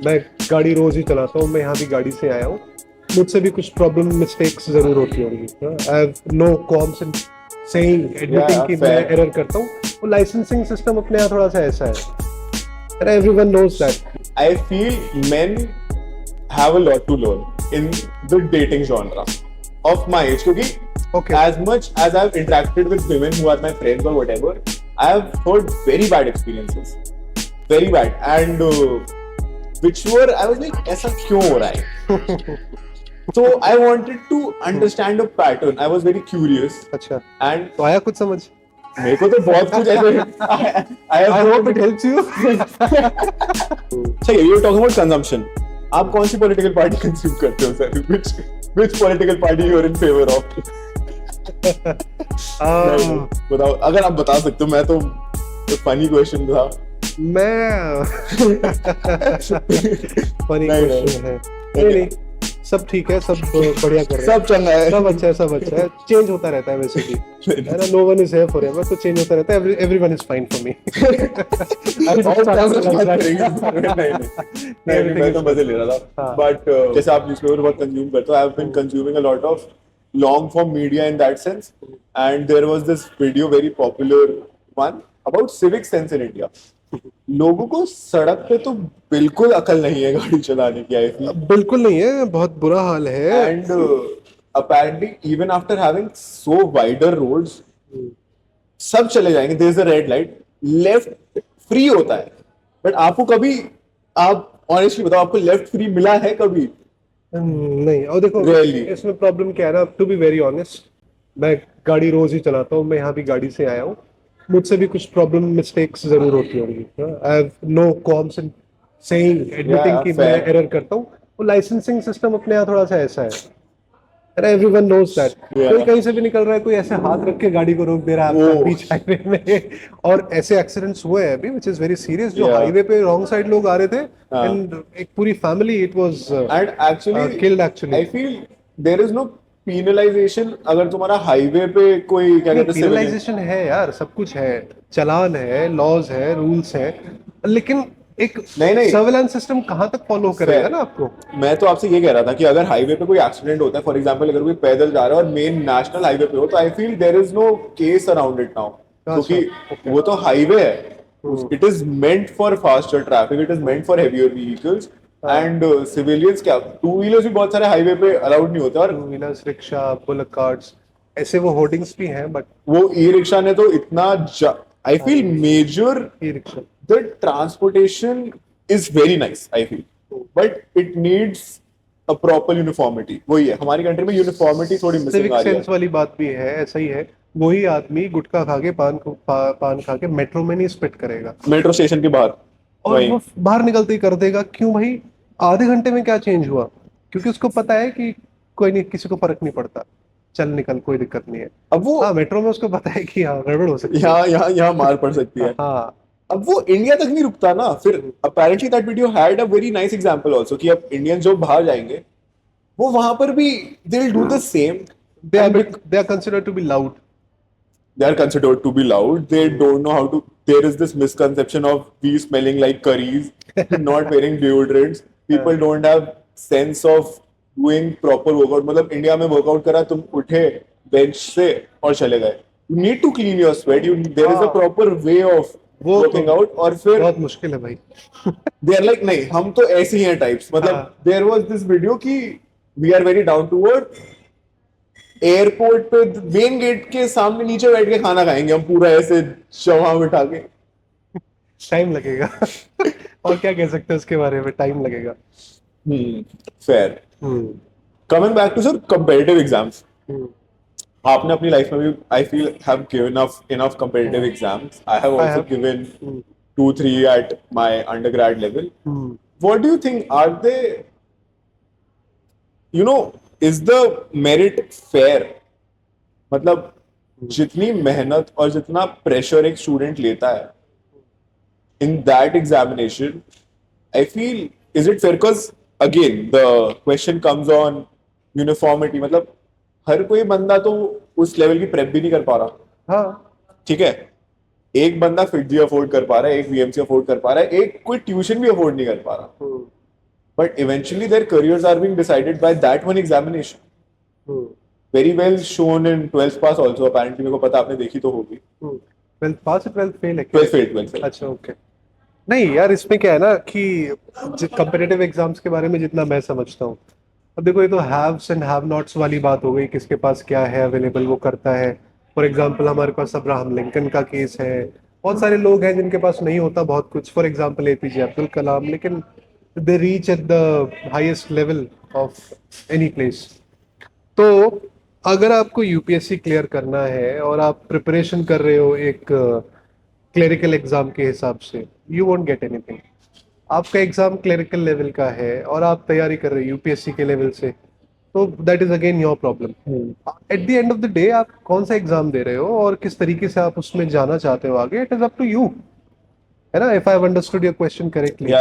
मैं गाड़ी रोज ही चलाता हूँ, मैं यहाँ भी गाड़ी से आया हूँ। मुझसे भी कुछ प्रॉब्लम मिस्टेक्स जरूर होती होंगी। I have no qualms in saying admitting कि मैं एरर करता हूँ। वो लाइसेंसिंग सिस्टम अपने यहाँ थोड़ा सा ऐसा है, everyone knows that. I feel men have a lot to learn in the dating genre of my age. क्योंकि as much as I've interacted with women who are my friends or whatever, I have heard very bad experiences, very bad, and which were I was like, ऐसा क्यों हो रहा है? So I wanted to understand a pattern. I was very curious. अच्छा, and तो आया कुछ समझ? मेरे को तो बहुत कुछ ऐसे I hope it helps you. So you're talking about consumption. आप कौन सी पॉलिटिकल पार्टी कंज्यूम करते हो sir? Which political party you are in favor of? बताओ, अगर आप बता सकते हो। मैं तो फनी क्वेश्चन था। मैं फनी क्वेश्चन है। नहीं, सब ठीक है, सब बढ़िया कर रहे हैं, सब चंगा है, सब अच्छा है, सब अच्छा है। चेंज होता रहता है वैसे भी, है ना। No one is here forever, तो चेंज होता रहता है। Everyone is fine for me. मैं तो मजे ले रहा था। बट जैसे आप न्यूज़पेपर बहुत कंज्यूम करते हो, I have been consuming a lot of long form media in that sense, and there was this video, very popular one, about civic sense in India. लोगों को सड़क पे तो बिल्कुल अकल नहीं है गाड़ी चलाने की। आई फील बिल्कुल नहीं है, बहुत बुरा हाल है। And apparently even after having so wider roads, सब चले जाएंगे। there is a red light, left free होता है, बट आपको कभी, आप ऑनेस्टली बताओ, आपको लेफ्ट फ्री मिला है कभी? नहीं। और देखो इसमें प्रॉब्लम क्या है ना, टू बी वेरी ऑनेस्ट, मैं गाड़ी रोज ही चलाता हूँ, मैं यहाँ भी गाड़ी से आया हूँ। मुझसे भी कुछ प्रॉब्लम मिस्टेक्स जरूर होती होंगी। I have no qualms in saying admitting कि मैं एरर करता हूँ। वो लाइसेंसिंग सिस्टम अपने यहाँ थोड़ा सा ऐसा है, एवरीवन नोज दैट। कोई कहीं से भी निकल रहा है, कोई ऐसे हाथ रख के गाड़ी को रोक दे रहा है आपका बीच हाईवे में। और ऐसे एक्सीडेंट्स हुए हैं अभी, व्हिच इज वेरी सीरियस। जो हाईवे पे रॉन्ग साइड लोग आ रहे थे, एंड एक पूरी family, it was and actually killed. Actually I feel there is no penalization अगर तुम्हारा हाईवे पे कोई, क्या कहते हैं, penalization है यार, सब कुछ है, चालान है, लॉज है, रूल्स है, लेकिन एक सर्वेलेंस सिस्टम कहाँ तक फॉलो करेगा ना आपको। मैं तो आपसे ये कह रहा था कि अगर हाईवे पे कोई एक्सीडेंट होता है, फॉर एग्जांपल अगर कोई पैदल जा रहा है और मेन नेशनल हाईवे पे हो, तो I feel there is no case around it now, क्योंकि वो तो हाईवे है। It is meant for faster traffic, it is meant for heavier vehicles, and civilians क्या, टू व्हीलर्स भी बहुत सारे हाईवे पे अलाउड नहीं होते। और two wheelers, rickshaw, bullet carts, ऐसे वो होर्डिंग्स भी हैं, बट वो ई रिक्शा ने तो इतना, I feel major e rickshaw, the transportation is very nice, I feel, but it needs a proper uniformity. वही है, हमारी कंट्री में यूनिफॉर्मिटी थोड़ी मिसिंग आ रही है। सिविक सेंस वाली बात भी है, ऐसा ही है। वही आदमी गुटखा खा के, पान खा के मेट्रो में नहीं स्पिट करेगा, मेट्रो स्टेशन के बाहर, और वो बाहर निकलते ही कर देगा। क्यों भाई? आधे घंटे में क्या चेंज हुआ? क्योंकि उसको पता है कि कोई नहीं, किसी को फर्क नहीं पड़ता, चल निकल, कोई दिक्कत नहीं है। अब वो मेट्रो में उसको पता है कि हाँ गड़बड़ हो सकती है, यहाँ मार पड़ सकती है। हाँ, अब वो इंडिया तक नहीं रुकता ना। फिर apparently that video had a very nice example also, कि अब इंडियंस जो बाहर जाएंगे, वो वहां पर भी they will do the same. They are considered to be loud. They are considered to be loud. They don't know how to. There is this misconception of we smelling like curries, not wearing deodorants. People don't have sense of doing proper workout. मतलब India में workout करा, तुम उठे bench से और चले गए। You need to clean your sweat. There is a proper way of working out. और फिर बहुत मुश्किल है भाई। दे आर लाइक, नहीं हम तो ऐसे ही हैं टाइप्स। मतलब देयर वाज दिस वीडियो कि we are very down to earth, airport पे मेन गेट के सामने नीचे बैठ के खाना खाएंगे हम, पूरा ऐसे शवा बिठा के। टाइम लगेगा। और क्या कह सकते हैं उसके बारे में, टाइम लगेगा। Fair. Coming back to sir competitive exams, आपने अपनी लाइफ में भी, I feel, have given enough competitive exams. I have also given 2-3 at my undergrad level. What do you think, are they, is the merit fair? मतलब जितनी मेहनत और जितना pressure एक स्टूडेंट लेता है in that examination, I feel, is it fair? Because again the question comes on uniformity. मतलब हर कोई बंदा तो उस लेवल की प्रेप भी नहीं कर पा रहा। हाँ, ठीक है, एक बंदा फिटजी अफोर्ड कर पा रहा है, एक वीएमसी अफोर्ड कर पा रहा है, एक कोई ट्यूशन भी अफोर्ड नहीं कर पा रहा, but eventually their careers are being decided by that one examination, very well shown in 12th pass also, apparently मेरे को पता, आपने देखी तो होगी। 12th पास है 12th फेल है 12th फेल। अच्छा ओके। नहीं यार, इसमें क्या है ना कि कंपेटिटिव एग्जाम्स के बारे में जितना मैं समझता हूँ, अब देखो ये तो हैव्स एंड हैव नॉट्स वाली बात हो गई, किसके पास क्या है अवेलेबल वो करता है। फॉर एग्जांपल हमारे पास अब्राहम लिंकन का केस है, बहुत सारे लोग हैं जिनके पास नहीं होता बहुत कुछ, for example APJ Abdul Kalam, लेकिन they reach at the highest level of any place. तो अगर आपको यूपीएससी क्लियर करना है और आप प्रिपरेशन कर रहे हो एक क्लरिकल एग्जाम के हिसाब से, यू वोंट गेट एनीथिंग। आपका एग्जाम क्लरिकल लेवल का है और आप तैयारी कर रहे हो यूपीएससी के लेवल से, तो that is again your problem. At the end of the day आप कौन सा एग्जाम दे रहे हो और किस तरीके से आप उसमें जाना चाहते हो आगे, it is up to you, है ना। If I have understood your question correctly.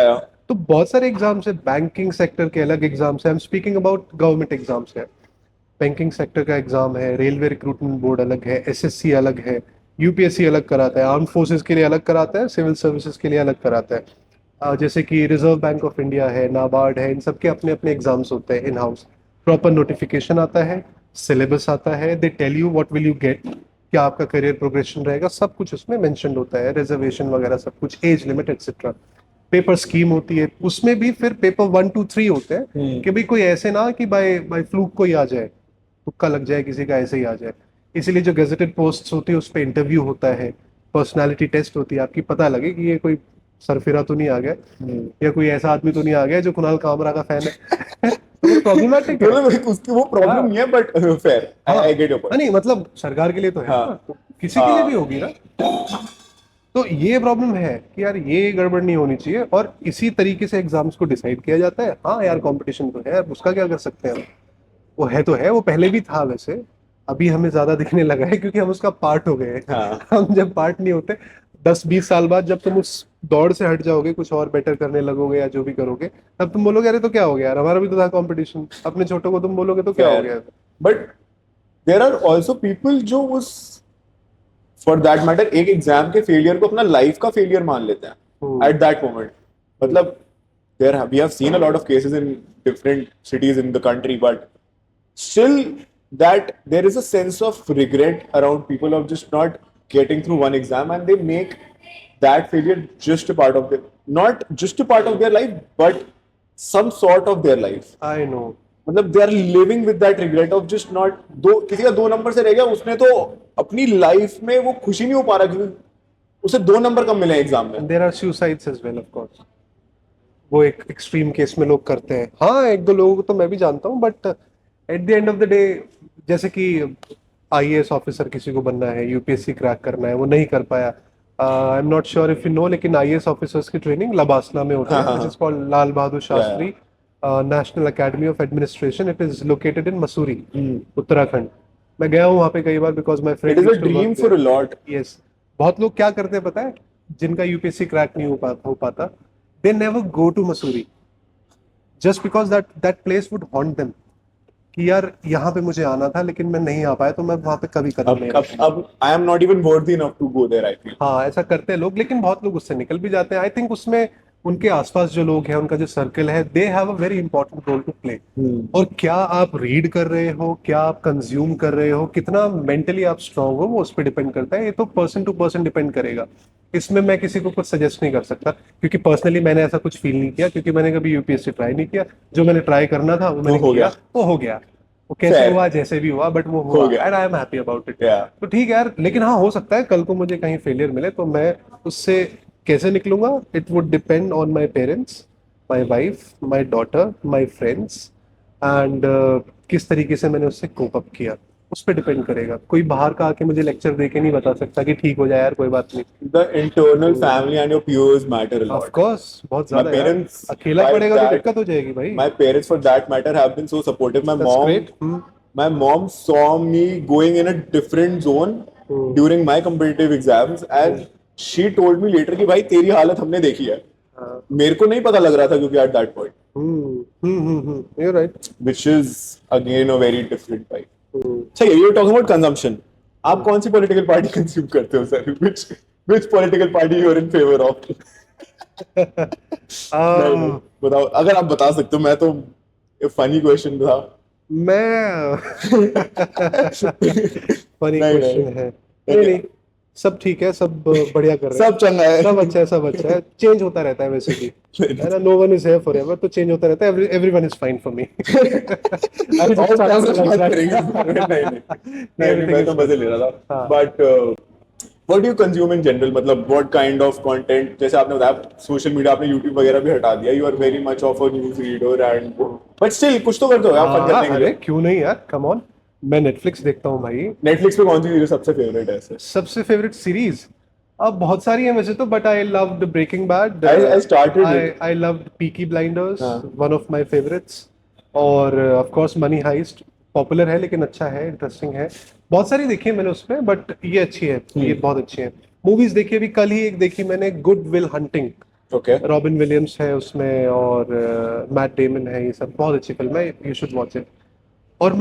तो बहुत सारे एग्जाम्स है, बैंकिंग सेक्टर के अलग एग्जाम्स है, I am speaking about government exams है। बैंकिंग सेक्टर का एग्जाम है, रेलवे रिक्रूटमेंट बोर्ड अलग है, एसएससी अलग है, यूपीएससी अलग कराता है, आर्म फोर्सेस के लिए अलग कराता है, सिविल सर्विसेज के लिए अलग कराता है। जैसे कि रिजर्व बैंक ऑफ इंडिया है, नाबार्ड है, इन सबके अपने अपने एग्जाम्स होते हैं इन हाउस। प्रॉपर नोटिफिकेशन आता है, सिलेबस आता है, they tell you what will you get, क्या आपका करियर प्रोग्रेशन रहेगा, सब कुछ उसमें मेंशन्ड होता है, रिजर्वेशन वगैरह सब कुछ, age limit etcetera. Paper scheme होती है, उसमें भी फिर पेपर 1 2 3 होते हैं कि भाई कोई ऐसे ना कि बाय बाय फ्लूक कोई आ जाए, तुक्का लग जाए किसी का, ऐसे ही आ जाए। इसीलिए जो गेजेटेड पोस्ट होती है उस पर इंटरव्यू होता है, पर्सनालिटी टेस्ट होती है, आपकी पता लगे कि ये कोई सरफिरा तो नहीं आ गया, या कोई ऐसा आदमी तो नहीं आ गया जो कुणाल कामरा का फैन है। तो प्रॉब्लमेटिक है, उसकी वो प्रॉब्लम नहीं है, but fair, I get your point. नहीं मतलब सरकार के लिए तो है ना, तो किसी के लिए भी होगी ना। तो ये प्रॉब्लम है कि यार ये गड़बड़ नहीं होनी चाहिए, और इसी तरीके से एग्जाम्स को डिसाइड किया जाता है। हाँ यार, कंपटीशन तो है, उसका क्या कर सकते हैं हम, वो है तो है, वो पहले भी था वैसे, अभी हमें ज्यादा दिखने लगा है क्योंकि हम उसका पार्ट हो गए हैं। हम जब पार्ट नहीं होते, 10-20 साल बाद जब तुम उस दौड़ से हट जाओगे, कुछ और बेटर करने लगोगे या जो भी करोगे, तब तुम बोलोगे अरे तो क्या हो गया यार, हमारा भी तो था कंपटीशन। अपने छोटों को तुम बोलोगे तो क्या हो गया। But there are also people जो उस, फॉर दैट मैटर, एक एग्जाम के फेलियर को अपना लाइफ का फेलियर मान लेते हैं एट दैट मोमेंट। मतलब there we have seen a lot of cases in different cities in the country, but still that there is a sense of regret around people of just not getting through one exam, and they make that failure just a part of their, not just a part of their life, but some sort of their life. I know. मतलब they are living with that regret of just not, दो किसी का 2 number से रह गया, उसने तो अपनी लाइफ में वो खुशी नहीं हो पा रहा क्योंकि उसे 2 नंबर कम मिले एग्जाम में। There are suicides as well, of course. वो एक एक्सट्रीम केस में लोग करते हैं। हाँ, 1-2 लोगों को तो मैं भी जानता हूँ, but at the end of the day, जैसे कि आईएएस ऑफिसर किसी को बनना है, यूपीएससी क्रैक करना है, वो नहीं कर पाया। I am not sure if you know, लेकिन आईएएस ऑफिसर्स की ट्रेनिंग लबासना में होती है, which is called Lal Bahadur Shastri national academy of administration. It is located in Mussoorie, Uttarakhand. मैं गया हूँ वहाँ पे कई बार, because my friend, it is a dream for a lot. Yes, बहुत लोग क्या करते हैं पता है, जिनका यूपीएससी क्रैक नहीं हो पाता, they never go to Mussoorie, just because that place would haunt them, कि यार यहाँ पे मुझे आना था लेकिन मैं नहीं आ पाया, तो मैं वहाँ पे कभी कदम नहीं रखूंगा। अब I am not even worthy enough to go there, I feel. हाँ, ऐसा करते हैं लोग, लेकिन बहुत लोग उससे निकल भी जाते हैं। आई थिंक उसमें उनके आसपास जो लोग हैं, उनका जो सर्कल है, they have a very important role to play. और क्या आप रीड कर रहे हो, क्या आप कंज्यूम कर रहे हो, कितना मेंटली आप स्ट्रांग हो, वो उस पर डिपेंड करता है। ये तो पर्सन टू पर्सन डिपेंड करेगा। इसमें मैं किसी को कुछ सजेस्ट नहीं कर सकता, क्योंकि पर्सनली मैंने ऐसा कुछ फील नहीं किया, क्योंकि मैंने कभी यूपीएससी ट्राई नहीं किया। जो मैंने ट्राई करना था वो मैंने किया, वो हो गया, वो कैसे हुआ जैसे भी हुआ, बट वो हुआ, and I am happy about it. तो ठीक है यार, लेकिन हाँ, हो सकता है कल को मुझे कहीं फेलियर मिले, तो मैं उससे कैसे निकलूंगा, it would depend on my parents, my wife, my daughter, my friends, and किस तरीके से मैंने उससे कोप अप किया, उस पर डिपेंड करेगा। कोई बाहर का आके मुझे लेक्चर दे के नहीं बता सकता कि ठीक हो जाए यार, कोई बात नहीं। The internal family and your peers matter a lot. Of course, बहुत ज्यादा। My parents, अकेला पड़ेगा तो दिक्कत हो जाएगी भाई। My parents, for that matter, have been so supportive. That's great. My mom saw me going in a different zone during my competitive exams, and she told me later कि भाई तेरी हालत हमने देखी है। मेरे को नहीं पता लग रहा था क्योंकि at that point. You're right. Which is again a very different vibe. अच्छा, you're talking about consumption. आप कौन सी पॉलिटिकल पार्टी कंज्यूम करते हो sir? which political party you are in favor of? नहीं, बताओ अगर आप बता सकते हो। मैं तो फनी क्वेश्चन था। मैं फनी नहीं, क्वेश्चन नहीं। है। नहीं नहीं, सब ठीक है, सब बढ़िया कर रहे सब चंगा है। सब अच्छा है, सब अच्छा है। चेंज होता रहता है वैसे भी, है ना। No one is here forever, तो चेंज होता रहता है। Everyone is fine for me. और क्या सच बात करेंगे इस बारे में? नहीं, मैं तो मजे ले रहा था। हाँ। But what do you consume in general, मतलब व्हाट काइंड ऑफ कंटेंट? जैसे आपने बताया सोशल मीडिया, आपने यूट्यूब वगैरह भी हटा दिया, you are very much of a news reader and but still कुछ तो करते हो आप फन करने के अरे लिए। क्यों नहीं यार, कम ऑन। मैं नेटफ्लिक्स देखता हूँ भाई। नेटफ्लिक्स पे कौन सी सीरीज सबसे फेवरेट है ऐसे? सबसे फेवरेट सीरीज अब बहुत सारी है वैसे तो, but I loved Breaking Bad. I started it. I loved Peaky Blinders, हाँ। One of my favourites. और of course Money Heist, popular है लेकिन अच्छा है, इंटरेस्टिंग है। बहुत सारी देखी है मैंने उसमें, बट ये अच्छी है, ये बहुत अच्छी है। मूवीज देखी अभी कल ही एक देखी मैंने, good will hunting. Okay. Robin Williams है उसमें और मैट डेमन है, ये सब बहुत अच्छी फिल्म है, यू शुड वॉच इट। और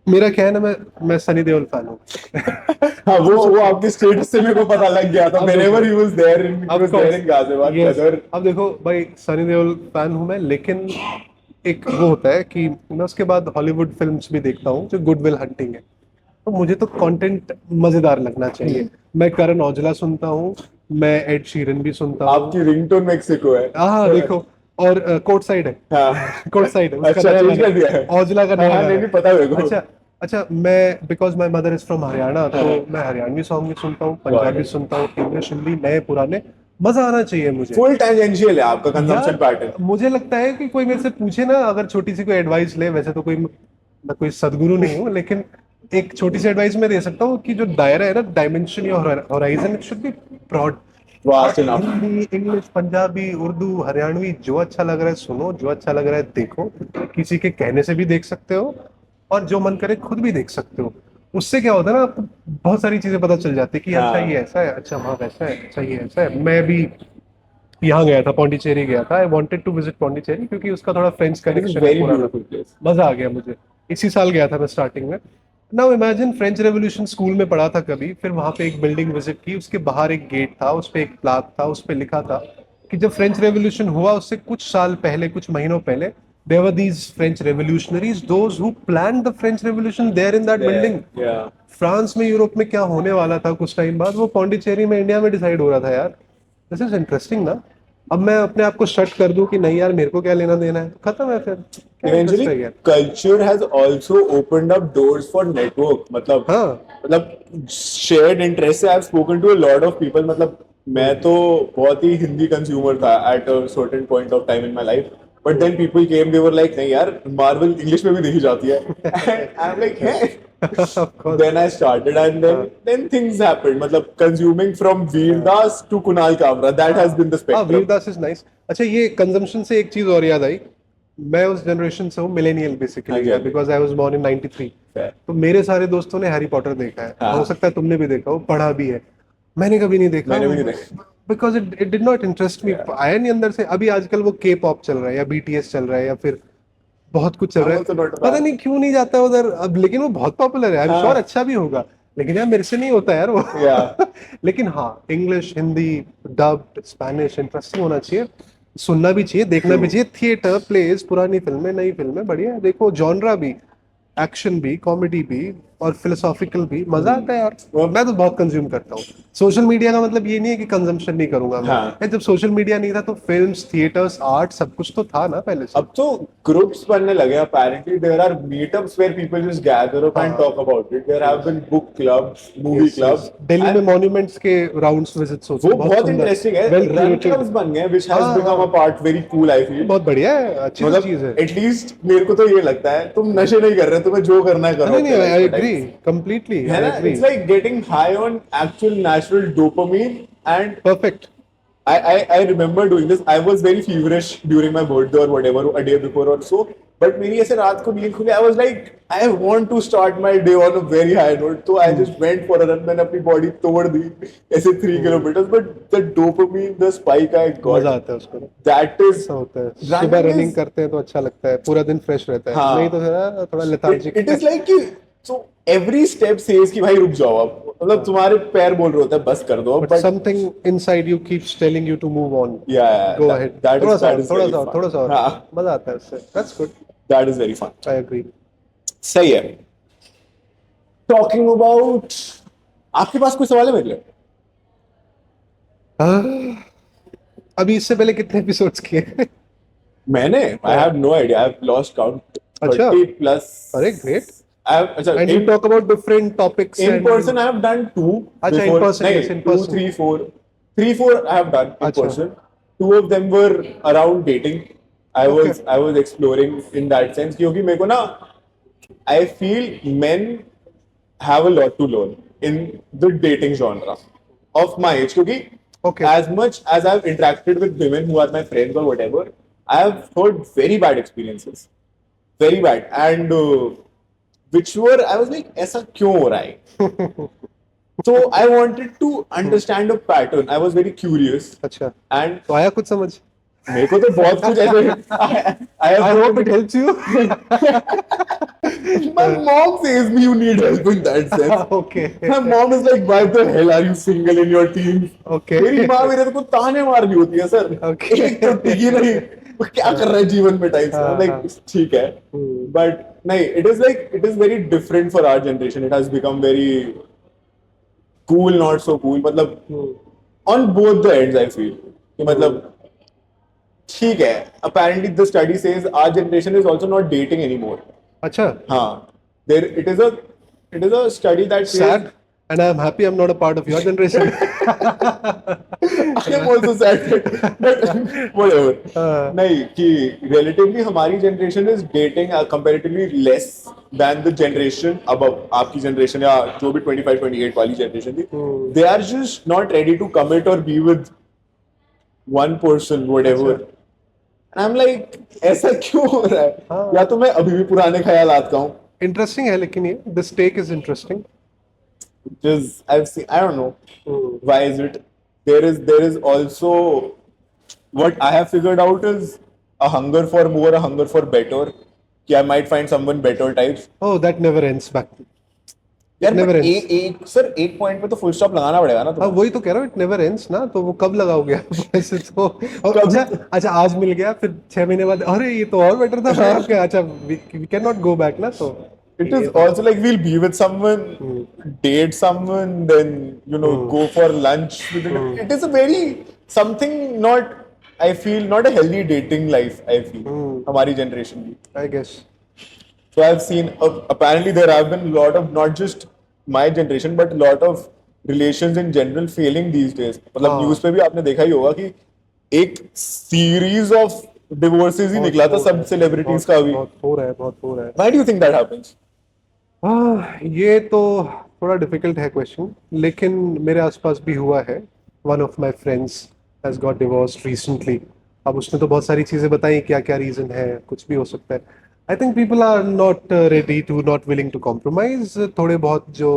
मेरा क्या है ना, मैं सनी देओल फैन हूँ। हाँ, वो आपके स्टेटस से मेरे को पता लग गया था। whenever he was there in Ghaziabad Yes. whether अब देखो भाई, सनी देओल फैन हूँ मैं, लेकिन एक वो होता है कि मैं उसके बाद हॉलीवुड फिल्म्स भी देखता हूँ जो गुड विल हंटिंग है। तो मुझे तो कंटेंट मजेदार लगना चाहिए। मैं करण औजला सुनता हूँ, मैं एड शीरन भी सुनता हूँ। आपकी रिंगटोन मेक्सिको है। हाँ देखो, और कोर्ट साइड है। हाँ। कोर्ट साइड है, उसका अच्छा, नया change गाना कर दिया है। औजला का नया हाँ, गाना नहीं, है। नहीं, पता है मेरे को। अच्छा अच्छा, मैं because my mother is from Haryana, तो हाँ। मैं हरियाणवी सॉन्ग भी सुनता हूँ, पंजाबी सुनता हूँ, इंग्लिश, हिंदी, नए पुराने। मजा आना चाहिए मुझे फुल टेंजेंशियल है आपका कंजम्पशन यार। पैटर्न। मुझे लगता है कि कोई मेरे से पूछे ना, अगर छोटी सी कोई एडवाइस ले, वैसे तो मैं कोई सदगुरु नहीं हूँ, लेकिन एक छोटी सी एडवाइस मैं दे सकता हूँ कि जो दायरा है ना, डायमेंशन या horizon, it should be broad. Vast enough. Hindi, English, Punjabi, Urdu, Haryanvi, जो अच्छा लग रहा है सुनो, जो अच्छा लग रहा है देखो। किसी के कहने से भी देख सकते हो, और जो मन करे खुद भी देख सकते हो। उससे क्या होता है ना, आपको बहुत सारी चीजें पता चल जाती है कि अच्छा हाँ। ये ऐसा है, अच्छा वहाँ वैसा है, अच्छा ये ऐसा है। मैं भी यहाँ गया था, पौंडीचेरी गया था। I wanted to visit Pondicherry क्योंकि उसका थोड़ा फ्रेंच कनेक्शन है वेरी पुराना। Beautiful place. मजा आ गया मुझे। इसी साल गया था मैं स्टार्टिंग में। Now imagine, French revolution school में पढ़ा था कभी, फिर वहां पे एक बिल्डिंग विजिट की, उसके बाहर एक गेट था, उस पे एक प्लाक था, उस पे लिखा था कि जब फ्रेंच रेवोल्यूशन हुआ उससे कुछ साल पहले, कुछ महीनों पहले, there were these French revolutionaries, those who planned the French revolution there in that building. Yeah. France में, यूरोप में क्या होने वाला था कुछ टाइम बाद, वो पौंडीचेरी में, इंडिया में डिसाइड हो रहा था यार। दिस इज इंटरेस्टिंग ना। अब मैं अपने आप को शट कर दूं कि नहीं यार, मेरे को क्या लेना देना है, खत्म है, फिर क्या इंटरेस्ट Eventually, है यार। culture has also opened up doors for network. मतलब shared interest से I've spoken to a lot of people. मतलब मैं तो बहुत ही हिंदी कंज्यूमर था at a certain point of time in my life. But then people came, they were like, नहीं यार, Marvel English में भी देखी जाती है। And I'm like, hey. Of course. Then I started, and then things happened. मतलब consuming from Veer Das to Kunal Kamra, that has been the spectrum. Vir Das is nice. अच्छा, ये कंजम्पशन से एक चीज और याद आई। मैं उस जनरेशन से हूँ, मिलेनियल हाँ बेसिकली, जी। Because I was born in 93। Fair. तो मेरे सारे दोस्तों ने हैरी पॉटर देखा है, हाँ। हो सकता है तुमने भी देखा हो, पढ़ा भी है। मैंने कभी नहीं देखा। मैंने भी नहीं देखा। Because it did not interest me, आया नहीं अंदर से। अभी आजकल वो के पॉप चल रहा है, या बीटीएस चल रहा है, या फिर बहुत कुछ चल रहा है, तो not पता bad. नहीं क्यों नहीं जाता उधर अब, लेकिन वो बहुत पॉपुलर है। आई एम हाँ। श्योर अच्छा भी होगा, लेकिन यार मेरे से नहीं होता यार वो। Yeah. लेकिन हाँ, English, Hindi, dubbed, Spanish, interesting होना चाहिए, सुनना भी चाहिए, देखना भी चाहिए। थिएटर, प्लेस, पुरानी फिल्में, नई फिल्में, बढ़िया है। देखो जॉनरा भी, एक्शन भी, कॉमेडी भी, और फिलोसॉफिकल भी, मजा आता है यार। मैं तो बहुत कंज्यूम करता हूँ। सोशल मीडिया का मतलब ये नहीं है कि कंजम्पशन नहीं करूंगा मैं। हाँ। जब सोशल मीडिया नहीं था तो फिल्म्स, थिएटर्स, आर्ट, सब कुछ तो था ना पहले से। अब तो ग्रुप्स बनने लगे। Apparently there are meetups where people just gather up and talk about it. There have been book clubs, movie clubs. Delhi में And मॉन्यूमेंट्स के राउंड्स विजिट्स होते वो हैं, बहुत सुंदर, इंटरेस्टिंग है। well run curated। क्लब्स बन गए, which has हाँ, become हाँ। a part very cool, I feel. बहुत बढ़िया है, अच्छी चीज है। मतलब एटलीस्ट मेरे को तो ये लगता है, तुम नशे नहीं कर रहे, तुम्हें जो करना है करो। नहीं नहीं, अपने आई life में एग्री type. कंप्लीटली, है आई ना? Agree. It's like getting high on actual natural dopamine and perfect. I remember doing this. I was very feverish during my birthday or whatever, a day before or so. But मेरी ऐसे रात को नींद खुली, I was like, I want to start my day on a very high note. So I just went for a run. मैंने अपनी body तोड़ दी ऐसे 3 kilometers. But the dopamine, the spike I got, मजा आता है उसको, that is ऐसा होता है। Running सुबह रनिंग is- करते हैं तो अच्छा लगता है, पूरा दिन फ्रेश रहता है। हाँ। नहीं तो फिर थोड़ा लेथार्जिक। it is like कि So every step says कि भाई रुक जाओ अब, मतलब तुम्हारे पैर बोल रहे होते हैं बस कर दो, but something inside you keeps telling you to move on. yeah, Go that, ahead. that थोड़ा is सा that is very fun. थोड़ा सा और हाँ, मजा आता है उससे. That's good. that is very fun. I agree. सही है. Talking about, आपके पास कोई सवाल है मेरे लिए? अभी इससे पहले कितने एपिसोड्स किए? मैंने I have no idea. I have lost count. अच्छा. 30 plus. अरे great. I have, अच्छा, And you talk about different topics. in and person I have done 2 अच्छा, in before. person, नहीं, yes, in 2, person. 3, 4. 3, 4 I have done in अच्छा. person. 2 of them were around dating. Okay. I was exploring in that sense क्योंकि मेरे को ना I feel men have a lot to learn in the dating genre of my age क्योंकि Okay. as much as I've interacted with women who are my friends or whatever, I have heard very bad experiences, very bad, and which were I was like ऐसा क्यों हो रहा है? So I wanted to understand a pattern. I was very curious, अच्छा. and तो आया कुछ समझ? मेरे को तो बहुत कुछ ऐसे I hope it helps you. My mom says me you need help in that sense. Okay. My mom is like, why the hell are you single in your teens? Okay. मेरी माँ मेरे को ताने मार रही होती है सर. Okay. एक तो टिकी नहीं, वो क्या कर रहा है जीवन में टाइप से. हाँ, Like हाँ. ठीक है, but नहीं, it is very different for our generation. It has become very cool, not so cool. मतलब on both the ends I feel कि मतलब ठीक है. Apparently the study says our generation is also not dating anymore. अच्छा. हाँ, there it is a study that says. Sad. And I'm happy I'm not a part of your generation. I am also sad, but whatever. नहीं कि relatively हमारी generation is dating comparatively less than the generation above. आपकी generation या जो भी 25, 28 वाली generation थी, they are just not ready to commit or be with one person, whatever. And I'm like, ऐसा क्यों हो रहा है? या तो मैं अभी भी पुराने ख्यालात का हूँ. Interesting है लेकिन ये this take is interesting. Just I've seen, I don't know why is it. There is also what I have figured out is a hunger for more, a hunger for better. कि I might find someone better types. Oh, that never ends back. यार never but ends. Sir एक point पे तो full stop लगाना पड़ेगा ना. हाँ वही तो कह रहा हूँ, it never ends ना. तो वो कब लगाओगे आप ऐसे तो? अच्छा आज मिल गया, फिर 6 महीने बाद अरे ये तो और बेटर था. क्या अच्छा we cannot go back ना. तो it is also like we'll be with someone, date someone, then go for lunch with it. It is a very something not, I feel not a healthy dating life. I feel हमारी generation की. I guess. So I've seen apparently there have been a lot of not just my generation but a lot of relations in general failing these days. मतलब news पे भी आपने देखा ही होगा कि एक सीरीज ऑफ डिवोर्सेस ही निकला था सब सेलिब्रिटीज का भी. बहुत हो रहा है. Why do you think that happens? ये तो थोड़ा डिफिकल्ट है क्वेश्चन, लेकिन मेरे आसपास भी हुआ है. One of my friends has got divorced recently. अब उसने तो बहुत सारी चीज़ें बताई क्या क्या रीज़न है, कुछ भी हो सकता है. I think people are not ready to, not willing to compromise. थोड़े बहुत जो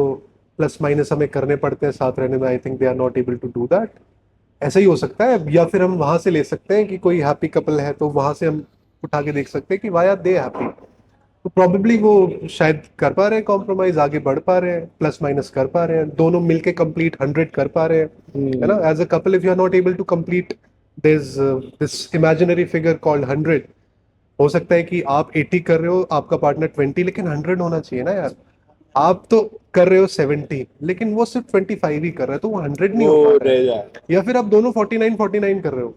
प्लस माइनस हमें करने पड़ते हैं साथ रहने में, I think they are not able to do that. ऐसा ही हो सकता है. या फिर हम वहाँ से ले सकते हैं कि कोई हैप्पी कपल है तो वहाँ से हम उठा के देख सकते हैं कि वाई आर दे हैप्पी. तो प्रॉबेबली वो शायद कर पा रहे हैं कॉम्प्रोमाइज, आगे बढ़ पा रहे हैं, प्लस माइनस कर पा रहे हैं, दोनों मिलके कंप्लीट 100 कर पा रहे हैं, है ना. As a couple if you are not able to complete this imaginary figure called 100, हो सकता है कि आप 80 कर रहे हो, आपका पार्टनर 20, लेकिन 100 होना चाहिए ना यार. आप तो कर रहे हो 70 लेकिन वो सिर्फ 25 ही कर रहा है, तो वो 100 नहीं हो पा रहा है. या फिर आप दोनों 49 कर रहे हो,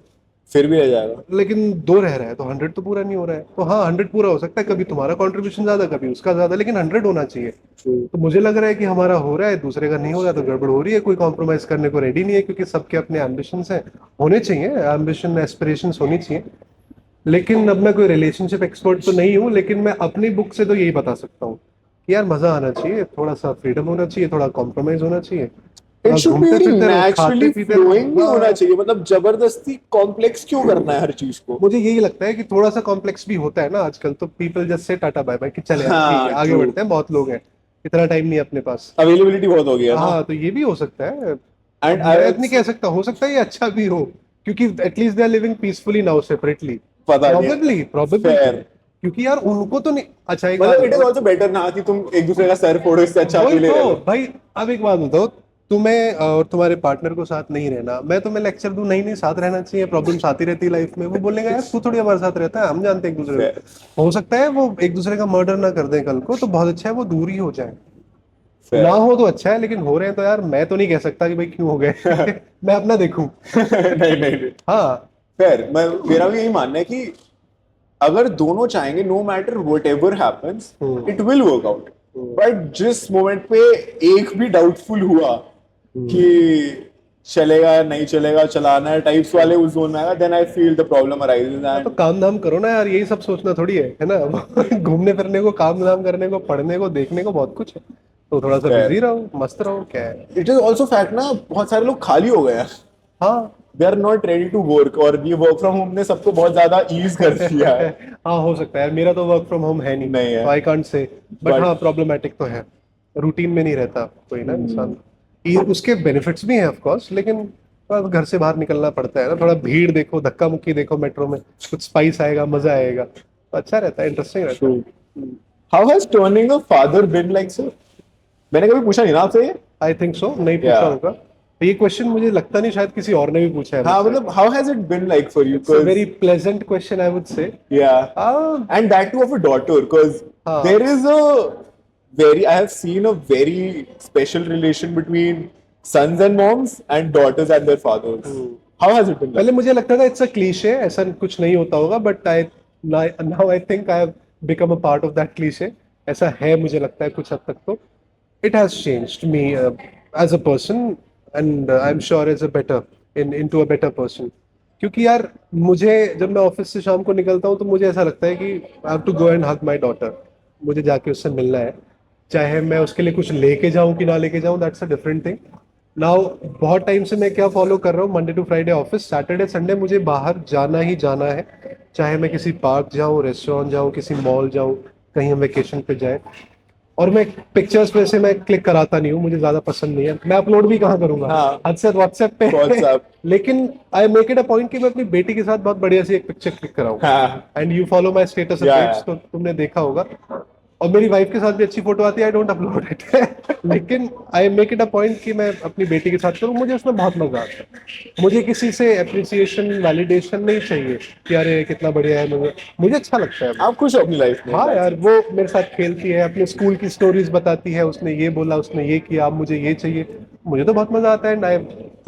फिर भी रह जाएगा, लेकिन 2 रह रहा है, तो 100 तो पूरा नहीं हो रहा है. तो हाँ 100 पूरा हो सकता है, कभी तुम्हारा कंट्रीब्यूशन ज्यादा कभी उसका ज्यादा, लेकिन 100 होना चाहिए. तो मुझे लग रहा है कि हमारा हो रहा है, दूसरे का नहीं हो रहा, तो गड़बड़ हो रही है. कोई कॉम्प्रोमाइज करने को रेडी नहीं है, क्योंकि सबके अपने एम्बिशंस हैं, होने चाहिए एम्बिशन, एस्पिरेशंस होनी चाहिए. लेकिन अब मैं कोई रिलेशनशिप एक्सपर्ट तो नहीं हूँ, लेकिन मैं अपनी बुक से तो यही बता सकता हूँ कि यार मजा आना चाहिए, थोड़ा सा फ्रीडम होना चाहिए, थोड़ा कॉम्प्रोमाइज होना चाहिए. It should be very naturally flowing भी होना चाहिए. मतलब जबरदस्ती कॉम्प्लेक्स क्यों करना है हर चीज को. मुझे यही लगता है कि थोड़ा सा कॉम्प्लेक्स भी होता है ना आजकल. तो people just say tata bye bye कि चले आगे बढ़ते हैं, बहुत लोग हैं, इतना टाइम नहीं अपने पास, अवेलेबिलिटी बहुत हो गया. हाँ तो ये भी हो सकता है. एंड मैं नहीं कह सकता, हो सकता है ये अच्छा भी हो, क्योंकि at least they are living peacefully now separately. पता probably fair. क्योंकि यार उनको तो नहीं, अच्छा एक मतलब बात इट इज आल्सो बेटर ना कि तुम एक दूसरे का सर फोड़ो, इससे अच्छा वही अकेले तो रह लो। भाई। अब एक बात बताओ, तुम्हें और तुम्हारे पार्टनर को साथ नहीं रहना, मैं तुम्हें लेक्चर दूं नहीं नहीं साथ रहना चाहिए, प्रॉब्लम्स आती रहती है लाइफ में, वो बोलेगा यार तू थोड़ी हमारे साथ रहता है, हम जानते हैं एक दूसरे Fair, को। हो सकता है वो एक दूसरे का मर्डर ना कर दें कल को, तो बहुत अच्छा है वो दूर ही हो जाए। ना fair. हो तो अच्छा है, लेकिन हो रहे हैं तो यार मैं तो नहीं कह सकता कि भाई क्यों हो गए मैं अपना देखूं। नहीं नहीं नहीं, हाँ। खैर मैं, मेरा भी यही मानना है कि अगर दोनों चाहेंगे, no matter whatever happens, hmm. It will work out. But जिस मोमेंट पे एक भी डाउटफुल हुआ कि हम्म। चलेगा नहीं चलेगा, चलाना है टाइप्स वाले उस जोन में आएगा, then I feel the problem arises. हाँ, तो एंड काम धाम करो ना यार, यही सब सोचना थोड़ी है ना घूमने फिरने को, काम धाम करने को, पढ़ने को, देखने को बहुत कुछ है, तो थोड़ा सा बिजी रहो, मस्त रहो, क्या है। इट इज ऑल्सो फैक्ट ना, बहुत सारे लोग खाली हो गए हैं, हाँ they are not ready to work, और ये वर्क फ्रॉम होम ने सबको बहुत ज्यादा ईज कर दिया है। हाँ हो सकता है यार, मेरा तो वर्क फ्रॉम होम है नहीं, नहीं है, तो I can't say. But but हाँ प्रॉब्लमेटिक तो है, रूटीन में नहीं रहता कोई ना इंसान। ये उसके बेनिफिट्स भी हैं ऑफ कोर्स, लेकिन बस घर से बाहर निकलना पड़ता है ना, थोड़ा भीड़ देखो, धक्का मुक्की देखो मेट्रो में, कुछ स्पाइस आएगा, मजा आएगा, तो अच्छा रहता है, इंटरेस्टिंग रहता है। How has turning a father been like sir? मैंने कभी पूछा नहीं ना आपसे ये। आई थिंक सो, नहीं या पूछा होगा ये क्वेश्चन, मुझे लगता नहीं शायद किसी और ने भी पूछा है हाँ, मुझसे। मतलब how has it been like for you? It's a very pleasant question I would say. Yeah, and that too of a daughter, because हाँ there is a I have seen a very special relation between sons and moms and daughters and their fathers. How has it been पहले like? मुझे लगता था it's a cliché, ऐसा कुछ नहीं होता होगा, but I now I think I have become a part of that cliche. ऐसा है मुझे लगता है कुछ हद तक तो। It has changed me as a person, and I am sure as a better into a better person. क्योंकि यार मुझे जब मैं ऑफिस से शाम को निकलता हूँ तो मुझे ऐसा लगता है कि I have to go and hug my daughter, मुझे जाके उससे मिलना है, चाहे मैं उसके लिए कुछ लेके जाऊं कि ना लेके जाऊं, that's a different thing. Now बहुत टाइम से मैं क्या फॉलो कर रहा हूँ, Monday to Friday office, Saturday Sunday मुझे बाहर जाना ही जाना है, चाहे मैं किसी पार्क जाऊँ, रेस्टोरेंट जाऊँ, किसी मॉल जाऊँ, कहीं हम वेकेशन पे जाए। और मैं पिक्चर्स में से मैं क्लिक कराता नहीं हूँ, मुझे ज्यादा पसंद नहीं है, मैं अपलोड भी कहाँ करूंगा, हाँ, हद से व्हाट्सएप पे WhatsApp. लेकिन I make it a point कि मैं अपनी बेटी के साथ बहुत बढ़िया सी एक पिक्चर क्लिक कराऊं। हाँ, and you follow my status updates, yeah. तो तुमने देखा होगा। और मेरी वाइफ के साथ भी अच्छी फोटो आती है, आई डोंट अपलोड इट लेकिन I make it a point कि मैं अपनी बेटी के साथ करूँ, मुझे उसमें बहुत मजा आता है। मुझे किसी से अप्रिसिएशन वैलिडेशन नहीं चाहिए कि अरे कितना बढ़िया है, मुझे अच्छा लगता है वो। आप खुश हो अपनी लाइफ में? हाँ यार, वो मेरे साथ खेलती है, अपने स्कूल की स्टोरीज बताती है, उसने ये बोला, उसने ये किया, अब मुझे ये चाहिए, मुझे तो बहुत मजा आता है। And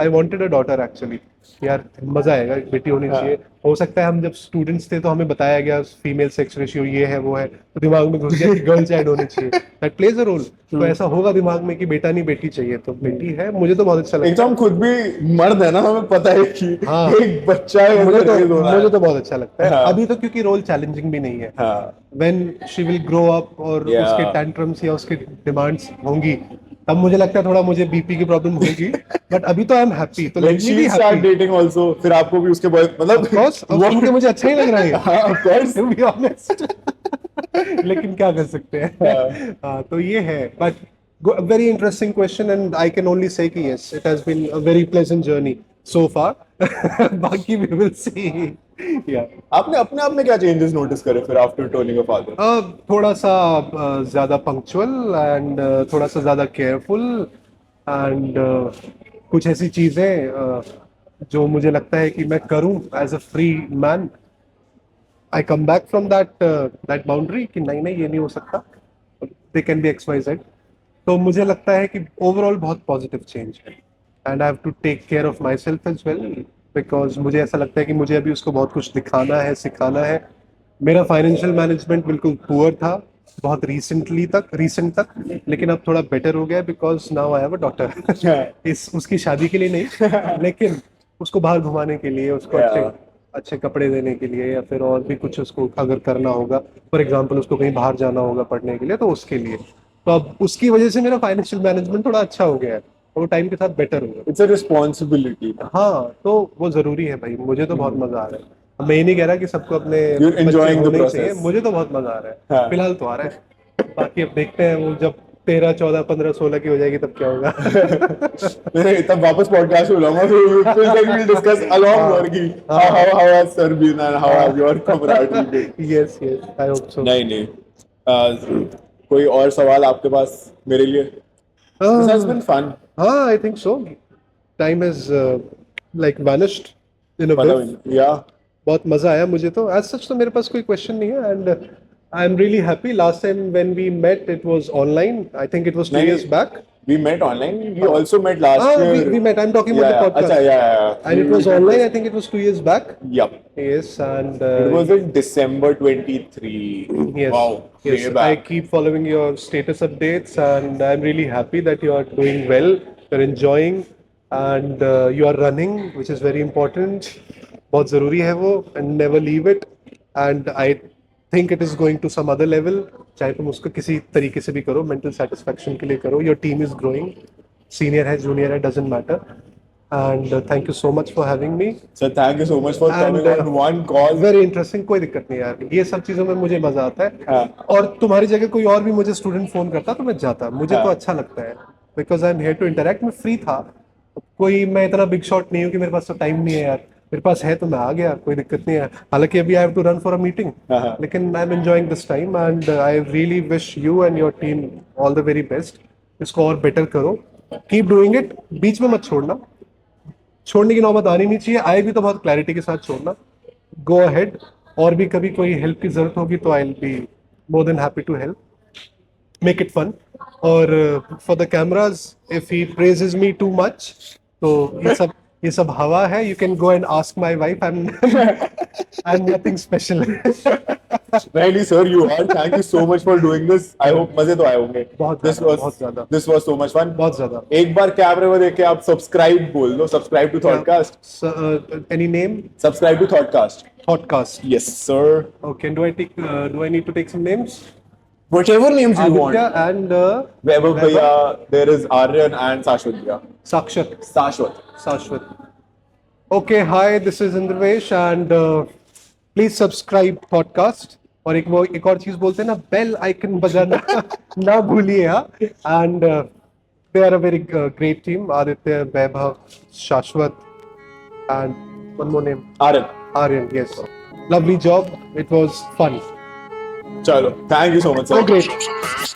I wanted a daughter actually, यार मजा आएगा, एक बेटी होनी चाहिए। हो सकता है हम जब स्टूडेंट्स थे तो हमें बताया गया फीमेल सेक्स रेशियो ये है वो है, तो दिमाग में घुस गया कि गर्ल चाइल्ड होनी चाहिए, दैट प्लेज अ रोल। तो ऐसा होगा दिमाग में कि बेटा नहीं बेटी चाहिए, तो बेटी है, मुझे तो बहुत अच्छा एक लगता तो है। हम खुद भी मर्द है ना, हमें पता है कि हाँ एक बच्चा है, मुझे तो बहुत अच्छा लगता है हाँ, अभी तो, क्योंकि रोल चैलेंजिंग भी नहीं है। हाँ, when she will grow up और उसके yeah. टैंट्रम्स या उसके डिमांड्स होंगी, तब मुझे लगता है थोड़ा मुझे बीपी की प्रॉब्लम होगी, बट अभी तो आई एम हैप्पी, तो When let me she be start happy. dating also, फिर आपको भी उसके बॉय मतलब ऑफ कोर्स, अब सुन के मुझे अच्छा ही लग रहा है हाँ, of course. To be honest लेकिन क्या कर सकते हैं हाँ, तो ये है। But very interesting question, and I can only say कि yes, it has been a very pleasant journey so far बाकी वी विल सी। या आपने अपने आप में क्या चेंजेस नोटिस करे फिर आफ्टर टर्निंग अ फादर? थोड़ा सा ज्यादा पंक्चुअल, एंड थोड़ा सा ज्यादा केयरफुल, एंड कुछ ऐसी चीजें जो मुझे लगता है कि मैं करूं as a free man, I come back from that boundary कि नहीं नहीं ये नहीं हो सकता, they can be X Y Z. तो मुझे लगता है कि ओवरऑल बहुत पॉजिटिव चेंज है, and I have to take care of myself as well, because मुझे ऐसा लगता है कि मुझे अभी उसको बहुत कुछ दिखाना है, सिखाना है। मेरा फाइनेंशियल मैनेजमेंट बिल्कुल पुअर था बहुत रिसेंट तक, लेकिन अब थोड़ा बेटर हो गया, because now I have a daughter इस उसकी शादी के लिए नहीं लेकिन उसको बाहर घुमाने के लिए, उसको अच्छे अच्छे कपड़े देने के लिए, या फिर और भी कुछ उसको अगर करना होगा, फॉर एग्जाम्पल उसको कहीं बाहर जाना होगा पढ़ने के लिए, तो उसके लिए, तो अब उसकी वजह से मेरा फाइनेंशियल मैनेजमेंट थोड़ा अच्छा हो गया है, और वो टाइम के साथ बेटर हो गया। It's a responsibility. हाँ तो वो जरूरी है भाई, मुझे तो बहुत मजा आ रहा है। अब मैं ये नहीं कह रहा कि सबको अपने You're बच्चे enjoying the होने ही चाहिए, process. मुझे तो बहुत मजा आ रहा है, हाँ. फिलहाल तो आ रहा है, बाकी अब देखते हैं वो जब 13, 14, 15, 16 की हो जाएगी तब क्या होगा? नहीं तब वापस पॉडकास्ट में बुलाऊंगा, फिर we'll discuss along more कि how has sir been and how has your camaraderie been. Yes, yes, I hope so. नहीं नहीं, कोई और सवाल आपके पास मेरे लिए? This has been fun. हाँ, I think so. Time has like vanished in a whiff. मतलब या बहुत मजा आया मुझे तो. As such तो मेरे पास कोई question नहीं है, and I'm really happy. Last time when we met, it was online. I think it was 2 years back. we met online. We also met last year. We met. I'm talking about the podcast. अच्छा, yeah. And it was online. I think it was 2 years back. Yep. Yes, and It was in December 23. yes, Wow. yes. Way back. I keep following your status updates, and I'm really happy that you are doing well. You're enjoying, and you are running, which is very important. बहुत ज़रूरी है वो, and never leave it. And I think it is going to some other level. चाहे तुम उसको किसी तरीके से भी करो, mental satisfaction के लिए करो. Your team is growing. Senior है, junior है, doesn't matter. And thank you so much for having me. So thank you so much for coming on one call. Very interesting. कोई दिक्कत नहीं यार, ये सब चीजों में मुझे मजा आता है. हाँ. और तुम्हारी जगह कोई और भी मुझे स्टूडेंट फोन करता तो मैं जाता. मुझे तो अच्छा लगता है, because I am here to interact. मैं फ्री था, कोई मैं इतना बिग शॉट नहीं हूँ कि मेरे पास तो टाइम नहीं है यार. मेरे पास है तो मैं आ गया, कोई दिक्कत नहीं है. हालांकि अभी I have to run for a meeting, लेकिन I am enjoying this time, and I really wish you and your team all the very best. इसको और बेटर करो, कीप डूइंग इट. बीच में मत छोड़ना, छोड़ने की नौबत आनी नहीं चाहिए. आए भी तो बहुत क्लैरिटी के साथ छोड़ना. Go ahead. और भी कभी कोई हेल्प की जरूरत होगी तो I will be more than happy to help. Make it fun. और for the cameras, if he praises me too much, तो ये सब हवा है. You can go and ask my wife. I am nothing special. Really, sir, you are. Thank you so much for doing this. I hope मजे तो आए होंगे. बहुत ज्यादा. This was so much fun. बहुत ज्यादा. एक बार कैमरे में देख के आप सब्सक्राइब बोल दो. Subscribe to Thoughtcast. Any name? Subscribe to Thoughtcast. Thoughtcast. Yes, sir. Okay. Do I need to take some names? Whatever names you want. Aditya and Vaibhav Bhaiya, there is Aryan and Shashwat Bhaiya. Sashwat. Okay, hi, this is Indravesh, and please subscribe podcast. और एक और चीज बोलते हैं ना, bell icon बजाना ना भूलिए. And they are a very great team. Aditya, Vaibhav, Shashwat, and one more name. Aryan, yes. Lovely job. It was fun. Chalo, thank you so much, sir. So great.